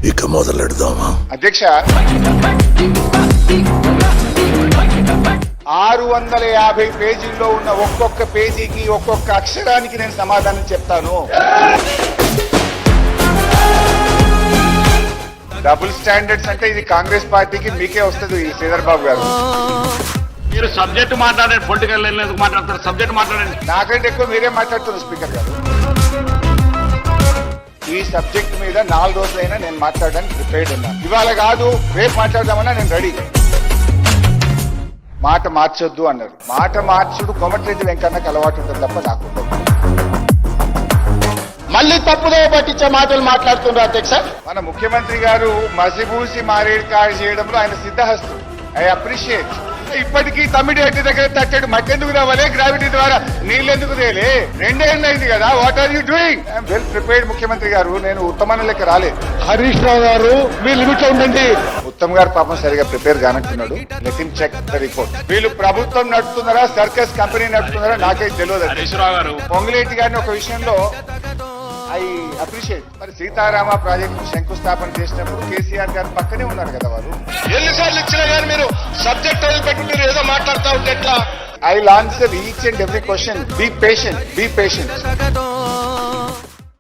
ఇక మొదలెడదామా? అధ్యక్ష, 650 పేజీల్లో ఉన్న ఒక్కొక్క పేజీకి ఒక్కొక్క అక్షరానికి నేను సమాధానం చెప్తాను. డబుల్ స్టాండర్డ్స్ అంటే ఇది కాంగ్రెస్ పార్టీకి మీకే వస్తుంది శ్రీధర్ బాబు గారు. మీరు సబ్జెక్ట్ మాట్లాడండి, పొలిటికల్ లైన్ ఎందుకు మాట్లాడతారు? సబ్జెక్ట్ మాట్లాడండి. నాకంటే ఎక్కువ మీరే మాట్లాడుతున్నారు స్పీకర్ గారు. ఈ సబ్జెక్ట్ మీద 4 రోజులైనా నేను మాట్లాడడానికి ప్రిపేర్డ్ ఉన్నా. ఇవాళ కాదు, రేపు మాట్లాడదామన్నా నేను రెడీ. మాట మార్చొద్దు అన్నారు. మాట మార్చుడు కోమటిరెడ్డి వెంకన్నకు అలవాటు ఉంటుంది తప్ప నాకు ఉండదు. మళ్ళీ తప్పుదో పట్టించే మాటలు మాట్లాడుతున్నారు అధ్యక్ష. మన ముఖ్యమంత్రి గారు మసిబూసి మారేడు కాయ చేయడంలో ఆయన సిద్ధహస్తు. I appreciate. ఇప్పటికీ తమ్మిడి అడ్డి దగ్గర తట్టాడు. మట్టెందుకు రావాలి? గ్రావిటీ ద్వారా నీళ్ళెందుకు తేలే? 2 ఏళ్ళు అయింది కదా. What are you doing? I'm well prepared ముఖ్యమంత్రి గారు. నేను ఉత్తమన లెక్క రాలేదు. హరీష్ రావు గారు మీ లిమిట్ లో ఉండండి. ఉత్తమ్ గారు పాపం సరిగా ప్రిపేర్ కానట్టున్నాడు. Let him check the report. వీళ్ళు ప్రభుత్వం నడుపుతున్నారా, సర్కస్ కంపెనీ నడుపుతున్నారా నాకైతే తెలియదు. హరీష్ రావు గారు, పొంగులేటి గారిని ఒక విషయంలో ఐ అప్రిషియేట్. మరి సీతారామ ప్రాజెక్టు శంకుస్థాపన చేసినప్పుడు కేసీఆర్ గారు పక్కనే ఉన్నారు కదా వారు. ఎన్నిసార్లు ఇచ్చినా కానీ మీరు సబ్జెక్ట్ వదిలిపెట్టి మీరు ఏదో మాట్లాడుతూ ఉంటే ఎట్లా? I will answer each and every question. Be patient, be patient.